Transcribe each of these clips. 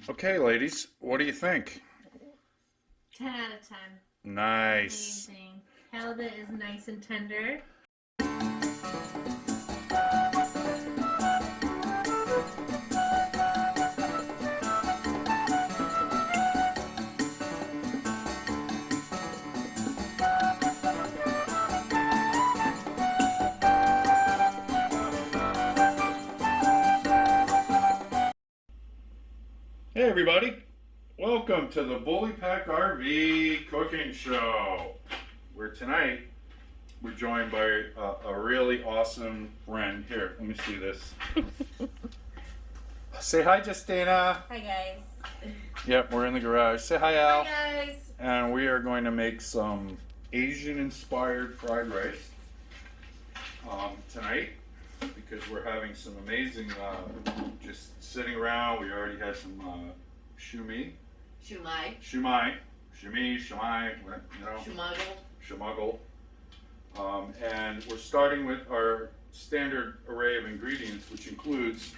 Okay, ladies, what do you think? 10 out of 10. Nice. Amazing. Halibut is nice and tender. Hey, everybody. Welcome to the Bully Pack RV Cooking Show. Where tonight we're joined by a really awesome friend. Here, let me see this. Say hi, Justina. Hi, guys. Yep, we're in the garage. Say hi, Al. Hi, guys. And we are going to make some Asian-inspired fried rice tonight because we're having some amazing, just sitting around. We already had some shumai, you know, shumaggle. And we're starting with our standard array of ingredients, which includes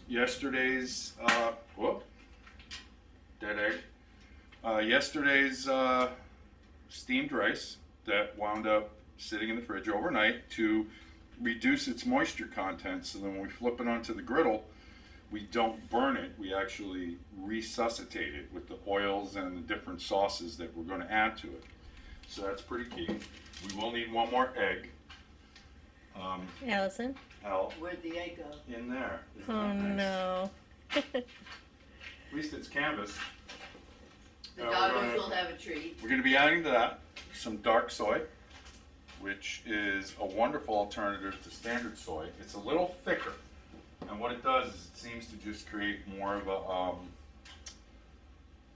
yesterday's, dead egg. Yesterday's steamed rice that wound up sitting in the fridge overnight to reduce its moisture content, so then when we flip it onto the griddle, we don't burn it, we actually resuscitate it with the oils and the different sauces that we're going to add to it. So that's pretty key. We will need one more egg. Allison? Al, Where'd the egg go? in there. Isn't Oh, that nice? no. At least it's canvas. The we're doggos gonna- will have a treat. We're going to be adding to that some dark soy, which is a wonderful alternative to standard soy. It's a little thicker, and what it does is it seems to just create more of a,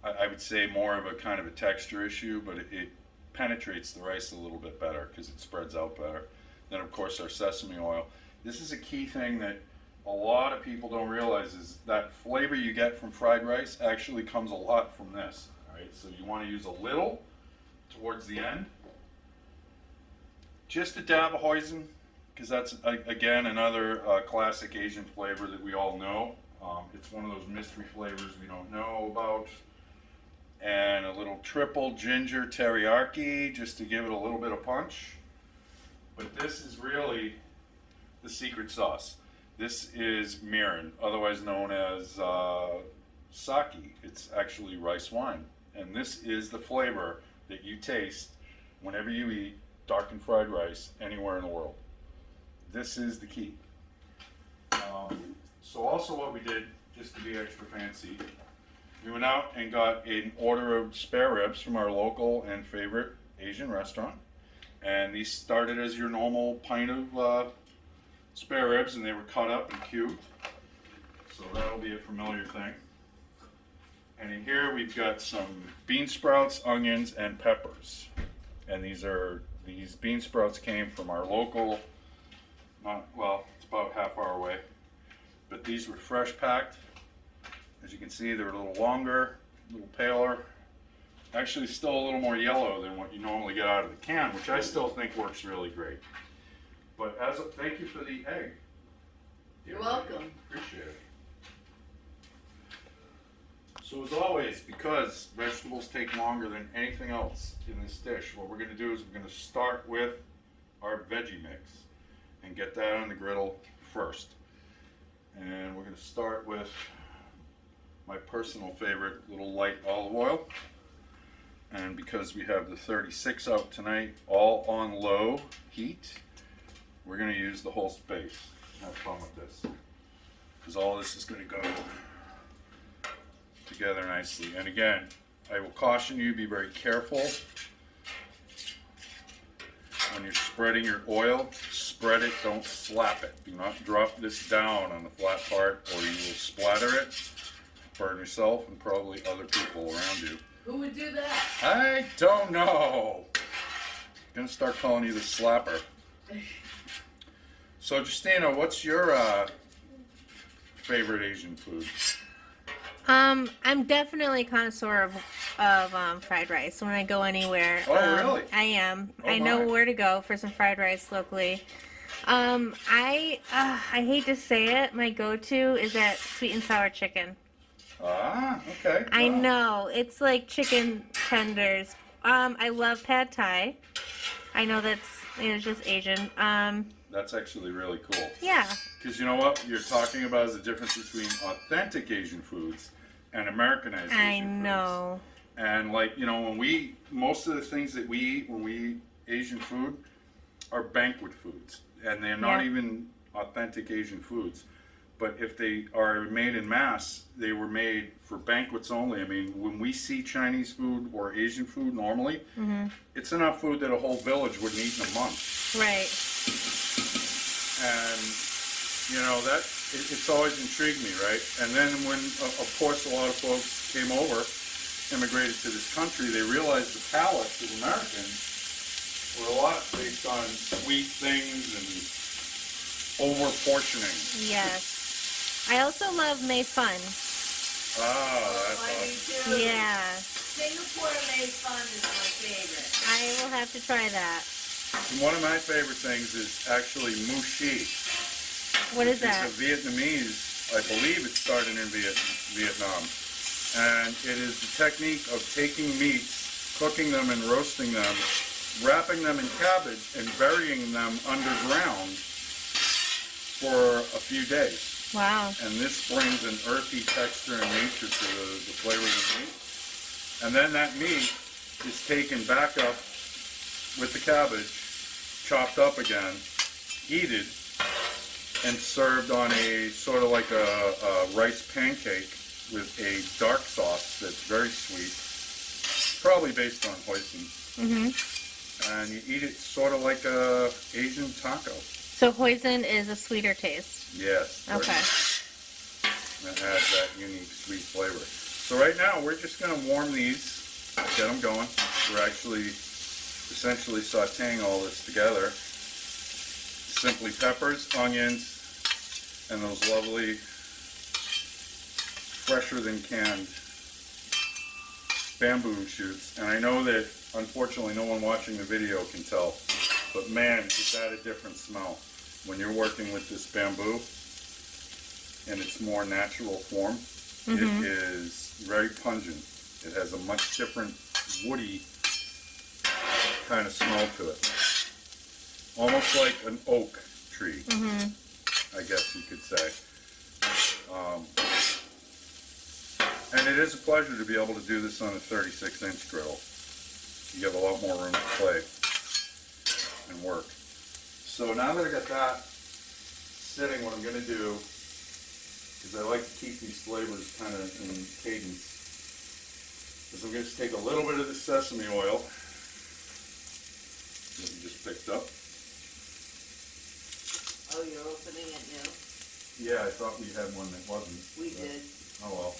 I would say more of a kind of a texture issue, but it penetrates the rice a little bit better because it spreads out better. Then of course our sesame oil. This is a key thing that a lot of people don't realize is that flavor you get from fried rice actually comes a lot from this. All right, so you want to use a little towards the end. Just a dab of hoisin, because that's, again, another classic Asian flavor that we all know. It's one of those mystery flavors we don't know about. And a little triple ginger teriyaki, just to give it a little bit of punch. But this is really the secret sauce. This is Mirin, otherwise known as sake. It's actually rice wine. And this is the flavor that you taste whenever you eat darkened fried rice anywhere in the world. This is the key. So also what we did, just to be extra fancy, we went out and got an order of spare ribs from our local and favorite Asian restaurant. And these started as your normal pint of spare ribs, and they were cut up and cubed. So that'll be a familiar thing. And in here we've got some bean sprouts, onions, and peppers. And these bean sprouts came from our local, it's about half hour away, but these were fresh packed. As you can see, they're a little longer, a little paler, actually still a little more yellow than what you normally get out of the can, which I still think works really great. But thank you for the egg. You're welcome. Appreciate it. So as always, because vegetables take longer than anything else in this dish, what we're going to do is we're going to start with our veggie mix and get that on the griddle first. And we're going to start with my personal favorite, little light olive oil. And because we have the 36 out tonight, all on low heat, we're going to use the whole space. Have fun with this, because all this is going to go together nicely. And again, I will caution you, be very careful when you're spreading your oil. Spread it, don't slap it. Do not drop this down on the flat part or you will splatter it, burn yourself and probably other people around you. Who would do that? I don't know. I'm gonna start calling you the slapper. So Justina, what's your favorite Asian food? I'm definitely a connoisseur of fried rice when I go anywhere. Oh, really? I am. Oh, I know my. where to go for some fried rice locally. I hate to say it, my go-to is that sweet and sour chicken. Ah. Okay. I wow. know. It's like chicken tenders. I love pad thai. I know it's just Asian. That's actually really cool. Yeah. Because you know what you're talking about is the difference between authentic Asian foods and Americanized I Asian foods. know. And like, most of the things that we eat when we eat Asian food are banquet foods. And they're not Yeah. even authentic Asian foods. But if they are made in mass, they were made for banquets only. I mean, when we see Chinese food or Asian food normally, it's enough food that a whole village wouldn't eat in a month. Right. And, it's always intrigued me, right? And then when, of course, a lot of folks came over, immigrated to this country, they realized the palates of Americans were a lot based on sweet things and over-portioning. Yes. I also love mei fun. Ah, that's I do awesome. too. Yeah. Singapore made fun is my favorite. I will have to try that. And one of my favorite things is actually mushi. What is It's that? a Vietnamese, I believe it started in Vietnam. And it is the technique of taking meats, cooking them and roasting them, wrapping them in cabbage and burying them underground for a few days. Wow. And this brings an earthy texture and nature to the flavor of the meat. And then that meat is taken back up with the cabbage, chopped up again, heated, and served on a sort of like a rice pancake with a dark sauce that's very sweet, probably based on hoisin. And you eat it sort of like a Asian taco. So hoisin is a sweeter taste. Yes. very Okay. nice. That adds that unique sweet flavor. So right now we're just going to warm these, get them going. We're actually essentially sauteing all this together. Simply peppers, onions, and those lovely, fresher than canned bamboo shoots. And I know that unfortunately no one watching the video can tell, but man, it's at a different smell when you're working with this bamboo in its more natural form. It is very pungent. It has a much different woody kind of smell to it. Almost like an oak tree, I guess you could say. And it is a pleasure to be able to do this on a 36-inch griddle. You have a lot more room to play and work. So now that I got that sitting, what I'm going to do is I like to keep these flavors kind of in cadence. Is I'm going to take a little bit of the sesame oil that you just picked up. Oh, you're opening it now? Yeah, I thought we had one that wasn't. We but- did. Oh well.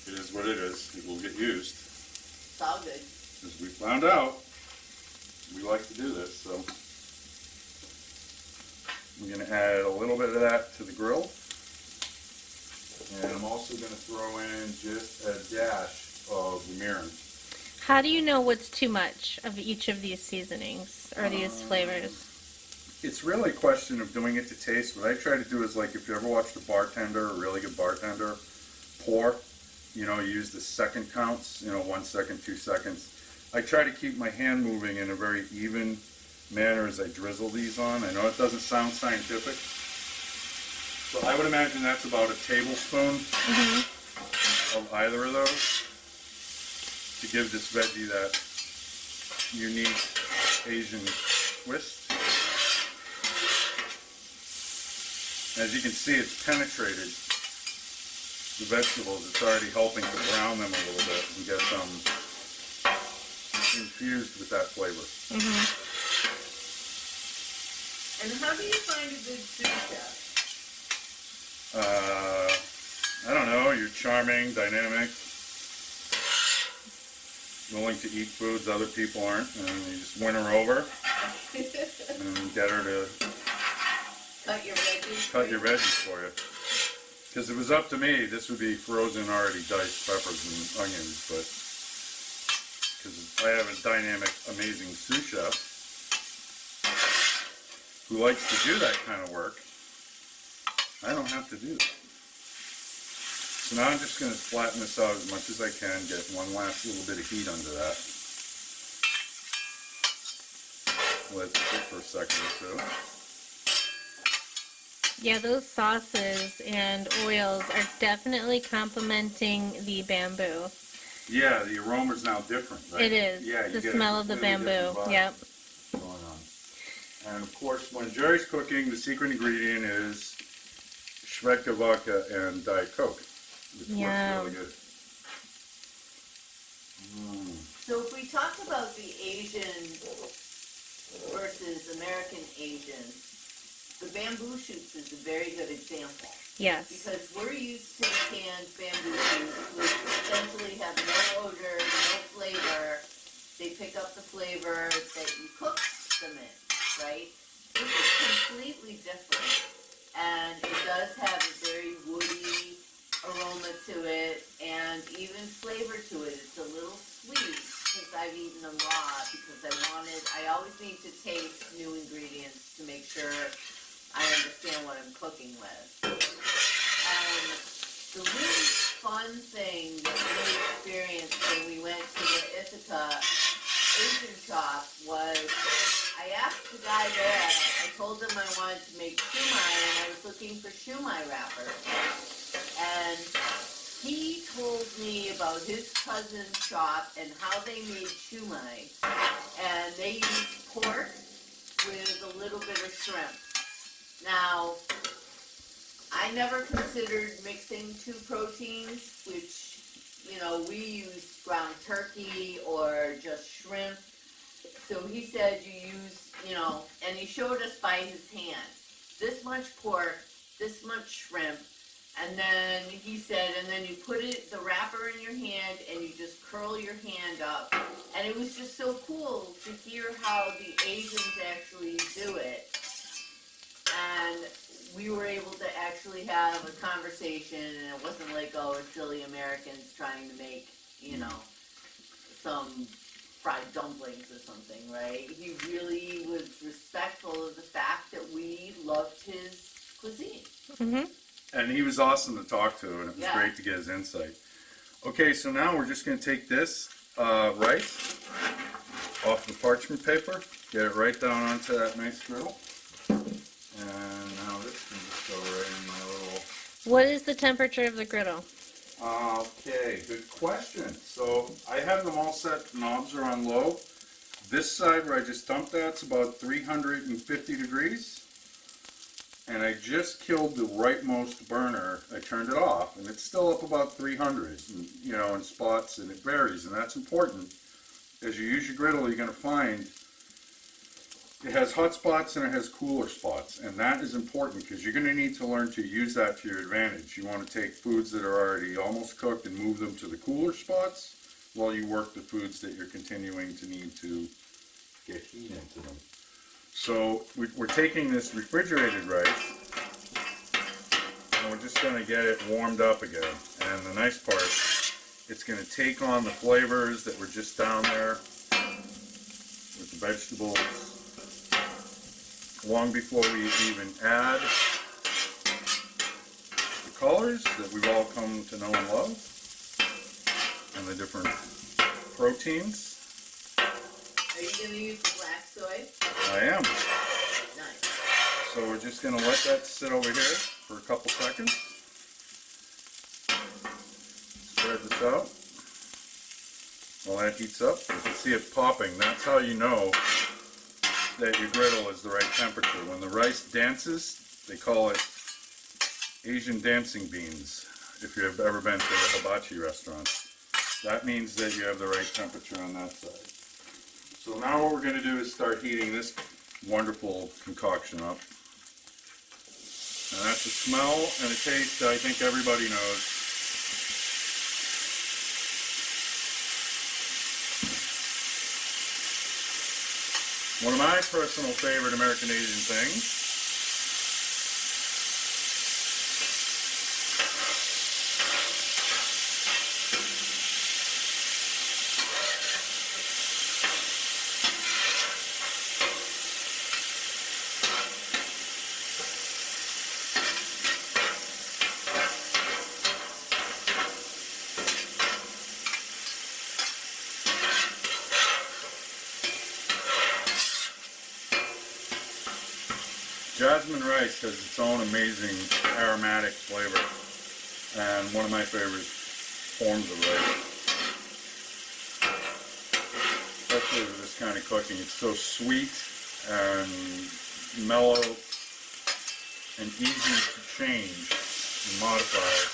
It is what it is. It will get used. It's all good. As we found out, we like to do this, so we're going to add a little bit of that to the grill. And I'm also going to throw in just a dash of the mirin. How do you know what's too much of each of these seasonings or these flavors? It's really a question of doing it to taste. What I try to do is, like, if you ever watched a bartender, a really good bartender, pour, you use the second counts, 1 second, 2 seconds. I try to keep my hand moving in a very even manner as I drizzle these on. I know it doesn't sound scientific. So I would imagine that's about a tablespoon of either of those to give this veggie that unique Asian twist. As you can see, it's penetrated the vegetables. It's already helping to brown them a little bit and get them infused with that flavor. And how do you find a good sous chef? I don't know, you're charming, dynamic, willing to eat foods other people aren't, and you just win her over and get her to Cut your veggies. cut your veggies for you. Because if it was up to me, this would be frozen, already diced peppers and onions, but because I have a dynamic, amazing sous chef who likes to do that kind of work, I don't have to do that. So now I'm just going to flatten this out as much as I can, get one last little bit of heat under that. Let it sit for a second or two. Yeah, those sauces and oils are definitely complementing the bamboo. Yeah, the aroma's now different, right? It is. Yeah, you The get smell a of the completely bamboo. different vibe Yep. going on. And of course, when Jerry's cooking, the secret ingredient is Shvedka vodka and Diet Coke, which works really good. So if we talk about the Asian versus American Asian, the bamboo shoots is a very good example. Yes. Because we're used to canned bamboo shoots, which essentially have no odor, no flavor. They pick up the flavor that you cook them in, right? This is completely different. And it does have a very woody aroma to it, and even flavor to it. It's a little sweet, since I've eaten them raw, because I always need to taste new ingredients to make sure I understand what I'm cooking with. And the really fun thing that we experienced when we went to the Ithaca Asian shop was, I asked the guy there, I told him I wanted to make shumai, and I was looking for shumai wrappers. And he told me about his cousin's shop and how they made shumai. And they used pork with a little bit of shrimp. Now, I never considered mixing two proteins, which, we use ground turkey or just shrimp. So he said you use, and he showed us by his hand, this much pork, this much shrimp, and then he said, and then you put the wrapper in your hand and you just curl your hand up. And it was just so cool to hear how the Asians actually do it. And we were able to actually have a conversation, and it wasn't like, oh, it's silly Americans trying to make, some fried dumplings or something, right? He really was respectful of the fact that we loved his cuisine. Mm-hmm. And he was awesome to talk to, and it was Yeah. great to get his insight. Okay, so now we're just going to take this rice off the parchment paper, get it right down onto that nice griddle. And now this can just go right in my little... What is the temperature of the griddle? Okay, good question. So I have them all set, knobs are on low. This side where I just dumped that's about 350 degrees. And I just killed the rightmost burner. I turned it off, and it's still up about 300, in spots, and it varies, and that's important. As you use your griddle, you're going to find it has hot spots and it has cooler spots, and that is important because you're going to need to learn to use that to your advantage. You want to take foods that are already almost cooked and move them to the cooler spots while you work the foods that you're continuing to need to get heat into them. So we're taking this refrigerated rice and we're just going to get it warmed up again. And the nice part, it's going to take on the flavors that were just down there with the vegetables long before we even add the colors that we've all come to know and love and the different proteins. Are you going to use the black soy? I am. Nice. So we're just going to let that sit over here for a couple seconds. Spread this out. While that heats up, you can see it popping. That's how you know that your griddle is the right temperature. When the rice dances, they call it Asian dancing beans, if you've ever been to a hibachi restaurant. That means that you have the right temperature on that side. So now what we're going to do is start heating this wonderful concoction up. And that's a smell and a taste that I think everybody knows. One of my personal favorite American Asian things. Jasmine rice has its own amazing aromatic flavor, and one of my favorite forms of rice. Especially with this kind of cooking. It's so sweet and mellow and easy to change and modify.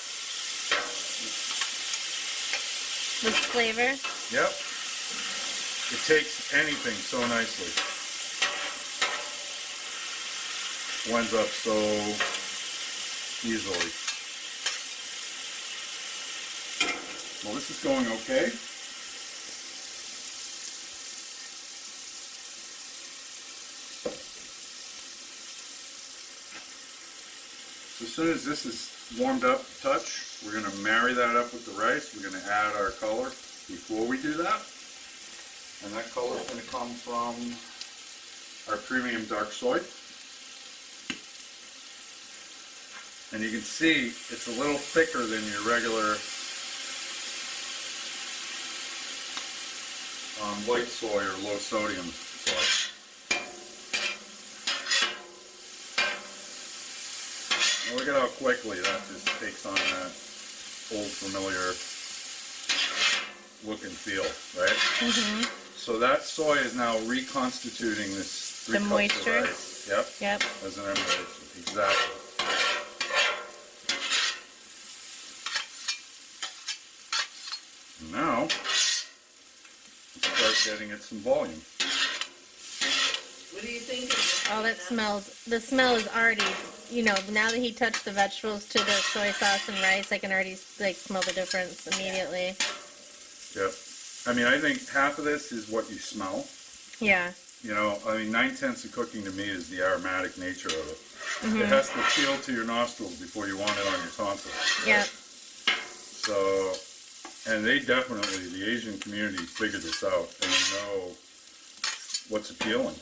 With flavor. Yep. It takes anything so nicely. Blends up so easily. Well, this is going okay. So as soon as this is warmed up a touch, we're going to marry that up with the rice. We're going to add our color before we do that. And that color is going to come from our premium dark soy. And you can see it's a little thicker than your regular light soy or low sodium soy. And look at how quickly that just takes on that old familiar look and feel, right? Mm-hmm. So that soy is now reconstituting this 3 The cups moisture. of rice. Yep. Yep. As an emulsion. Exactly. Now, let's start getting it some volume. What do you think? Oh, that smells. The smell is already. You know, now that he touched the vegetables to the soy sauce and rice, I can already like smell the difference immediately. Yep. I mean, I think half of this is what you smell. Yeah. You know, I mean, 9/10 of cooking to me is the aromatic nature of it. Mm-hmm. It has to appeal to your nostrils before you want it on your tonsils. Yep. So, and they definitely, the Asian community figured this out, and they know what's appealing,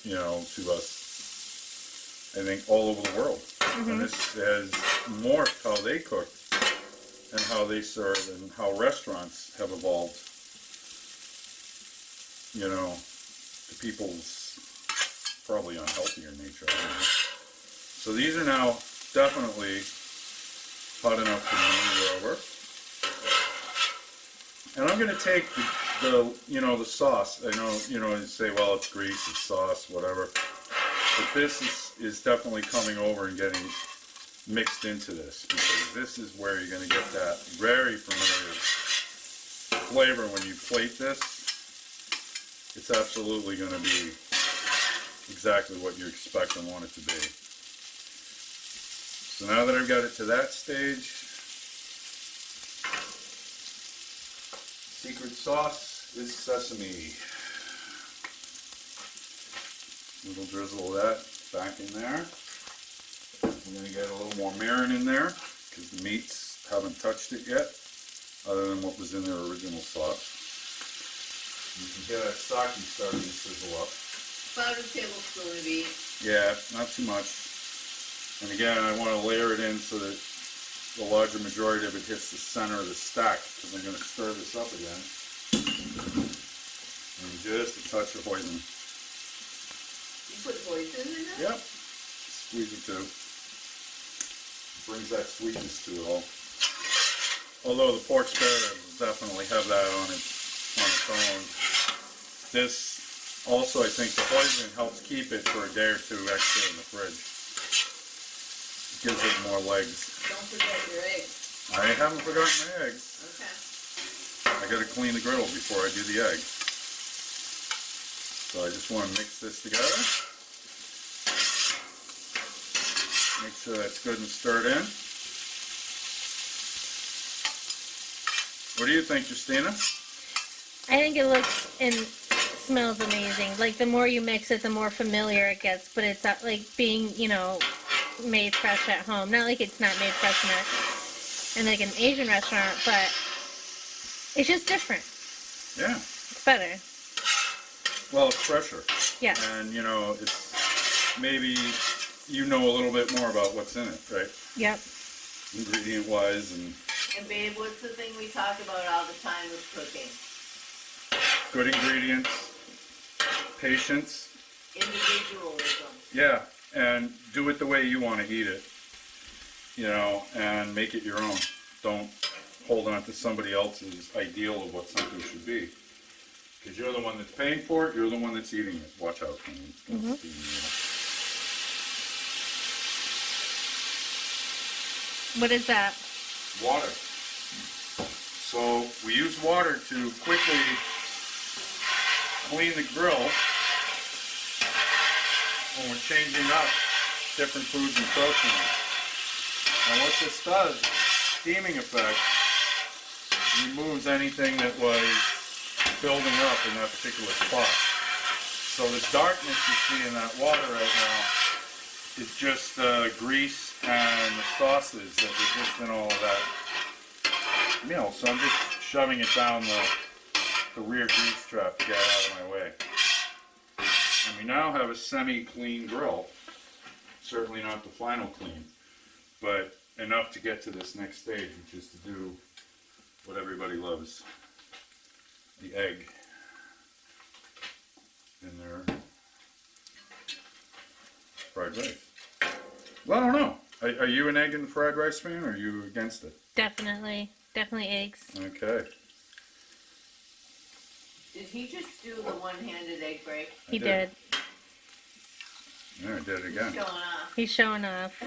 you know, to us. I think all over the world. Mm-hmm. And this has morphed how they cook and how they serve and how restaurants have evolved, you know, to people's probably unhealthier nature. I don't know. So these are now definitely hot enough to maneuver over. And I'm going to take the, you know, the sauce. I know, you know, you say, well, it's grease, it's sauce, whatever. But this is definitely coming over and getting mixed into this, because this is where you're going to get that very familiar flavor when you plate this. It's absolutely going to be exactly what you expect and want it to be. So now that I've got it to that stage, secret sauce is sesame. Little drizzle of that back in there. I'm going to get a little more mirin in there because the meats haven't touched it yet, other than what was in their original sauce. You can hear that sake starting to sizzle up. About a tablespoon of each. Yeah, not too much. And again, I want to layer it in so that the larger majority of it hits the center of the stack, because I'm going to stir this up again. And just a touch of hoisin. You put hoisin in it? Yep. Squeeze it too. Brings that sweetness to it all. Although the pork spare ribs definitely have that on its own. This also, I think the hoisin helps keep it for a day or two extra in the fridge. It gives it more legs. Don't forget your eggs. I haven't forgotten my eggs. Okay. I gotta clean the griddle before I do the eggs. So I just want to mix this together. Make sure that's good and stirred in. What do you think, Justina? I think it looks and smells amazing. Like the more you mix it, the more familiar it gets. But it's like being, you know, made fresh at home. Not like it's not made fresh in like an Asian restaurant, but it's just different. Yeah. It's better. Well, it's fresher. Yeah. And, you know, it's maybe you know a little bit more about what's in it, right? Yep. Ingredient-wise and And babe, what's the thing we talk about all the time with cooking? good ingredients, patience. Individualism. Yeah, and do it the way you want to eat it, you know, and make it your own. Don't hold on to somebody else's ideal of what something should be. Because you're the one that's paying for it, you're the one that's eating it. Watch out, Colleen. What is that? Water. So we use water to quickly clean the grill when we're changing up different foods and proteins. And what this does, steaming effect, removes anything that was building up in that particular spot. So the darkness you see in that water right now is just the grease and the sauces that were just in all of that meal. So I'm just shoving it down the rear grease trap to get it out of my way. And we now have a semi-clean grill. Certainly not the final clean, but enough to get to this next stage, which is to do what everybody loves. The egg in their fried rice. Well, I don't know. Are you an egg and fried rice fan, or are you against it? Definitely eggs. Okay. Did he just do the one-handed egg break? He did. Yeah, I did it again. Showing off. He's showing off.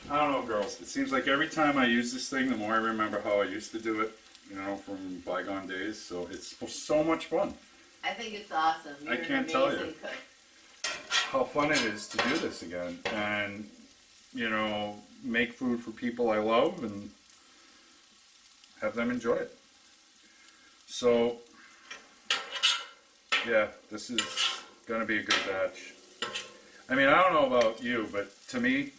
I don't know, girls. It seems like every time I use this thing, the more I remember how I used to do it, you know, from bygone days. So it's so much fun. I think it's awesome. You're I can't an tell amazing you. cook. How fun it is to do this again, and you know, make food for people I love and have them enjoy it. So yeah, this is gonna be a good batch. I mean, I don't know about you, but to me,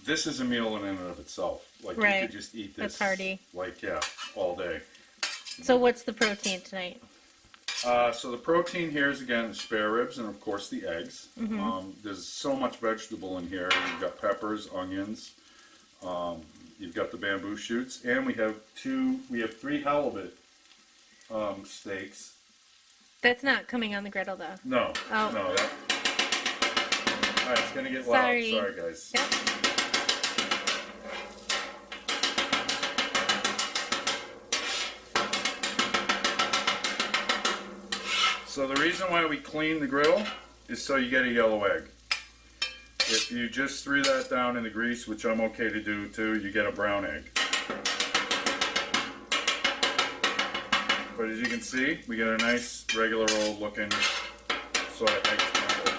this is a meal in and of itself. Like, Right. you could just eat this, It's hearty. like, yeah, all day. So what's the protein tonight? So the protein here is, again, the spare ribs and, of course, the eggs. There's so much vegetable in here. You've got peppers, onions. You've got the bamboo shoots. And we have 3 halibut steaks. That's not coming on the griddle though. No, Oh. no. All right, it's going to get loud. Sorry. Sorry, guys. Yep. So the reason why we clean the griddle is so you get a yellow egg. If you just threw that down in the grease, which I'm okay to do too, you get a brown egg. But as you can see, we get a nice, regular old looking sort of egg scramble.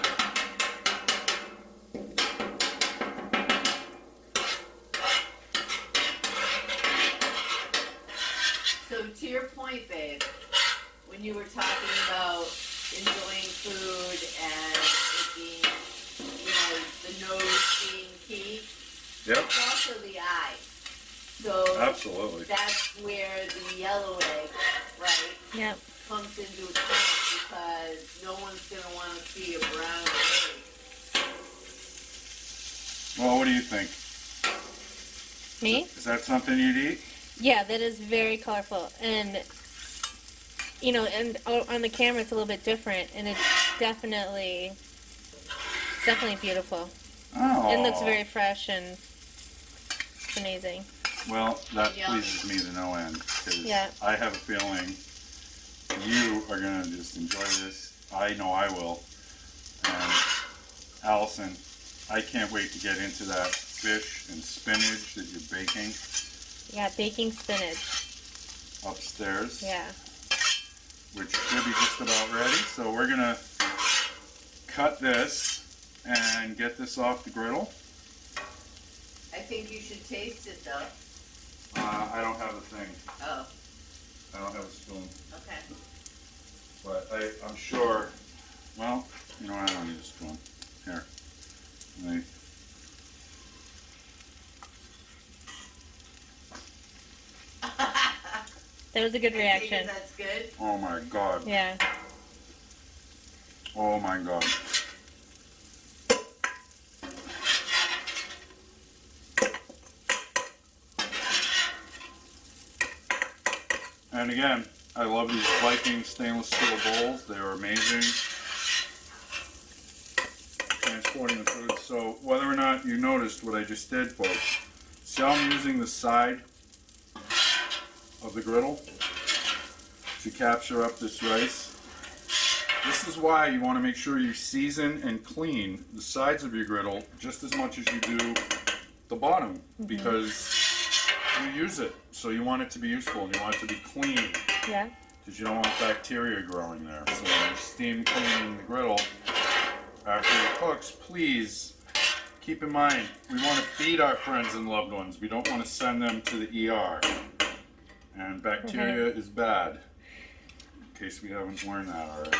So to your point, babe, when you were talking about enjoying food and it being, you know, the nose being key, Yep, it's also the eye. So absolutely. that's where the yellow egg, right, Yep. comes into account because no one's going to want to see a brown egg. Well, what do you think? Me? Is that something you'd eat? Yeah, that is very colorful, and you know, and on the camera it's a little bit different, and it's definitely beautiful. Oh. It looks very fresh and it's amazing. Well, that Yeah. pleases me to no end, because Yeah. I have a feeling you are going to just enjoy this. I know I will. And Allison, I can't wait to get into that fish and spinach that you're baking Yeah, baking spinach. upstairs, Yeah. which should be just about ready. So we're going to cut this and get this off the griddle. I think you should taste it though. I don't have a thing. Oh, I don't have a spoon. okay. But I'm sure, well, you know, I don't need a spoon. Here. Let me- That was a good I take it reaction. that's good. Oh my God. Yeah. Oh my God. And again, I love these Viking stainless steel bowls. They are amazing. recording the food. So whether or not you noticed what I just did, folks, see how I'm using the side of the griddle to capture up this rice? This is why you want to make sure you season and clean the sides of your griddle just as much as you do the bottom, because you use it, so you want it to be useful and you want it to be clean. Yeah. Because you don't want bacteria growing there. So when you're steam cleaning the griddle after it cooks, please keep in mind, we want to feed our friends and loved ones. We don't want to send them to the ER. And bacteria is bad, in case we haven't learned that already.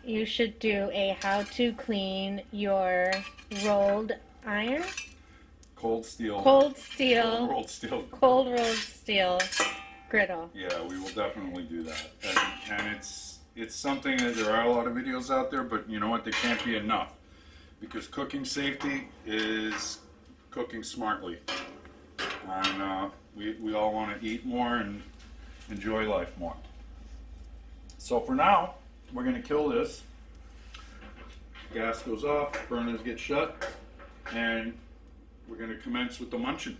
You should do a how to clean your rolled iron? Cold steel. Cold steel. Rolled steel. Cold rolled steel griddle. Yeah, we will definitely do that. And it's something that there are a lot of videos out there, but you know what? There can't be enough. Because cooking safety is cooking smartly. And we all want to eat more and enjoy life more. So for now, we're going to kill this. Gas goes off, burners get shut, and we're going to commence with the munching.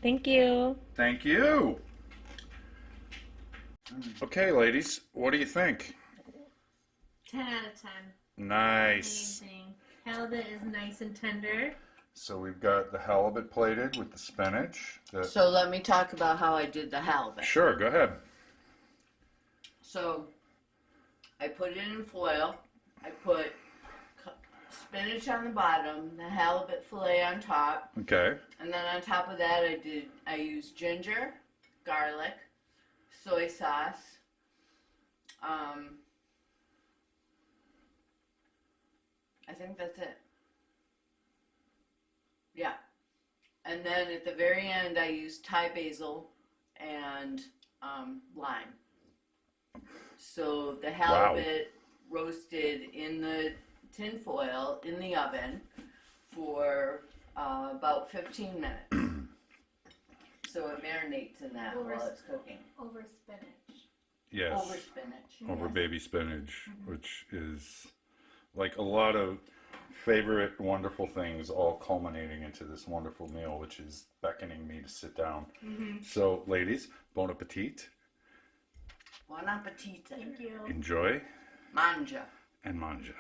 Thank you. Thank you. Okay, ladies, what do you think? 10 out of 10. Nice. Amazing. Halibut is nice and tender. So we've got the halibut plated with the spinach. So let me talk about how I did the halibut. Sure, go ahead. So I put it in foil. I put spinach on the bottom, the halibut fillet on top, Okay. and then on top of that I used ginger, garlic, soy sauce, I think that's it. Yeah. And then at the very end I used Thai basil and lime. So the halibut roasted in the tin foil in the oven for about 15 minutes. So it marinates in that while it's cooking. Over spinach. Yes. Over spinach. Over baby spinach, which is like a lot of favorite wonderful things all culminating into this wonderful meal, which is beckoning me to sit down. So ladies, bon appetit. Bon appetit. Thank you. Enjoy Manja. and manja.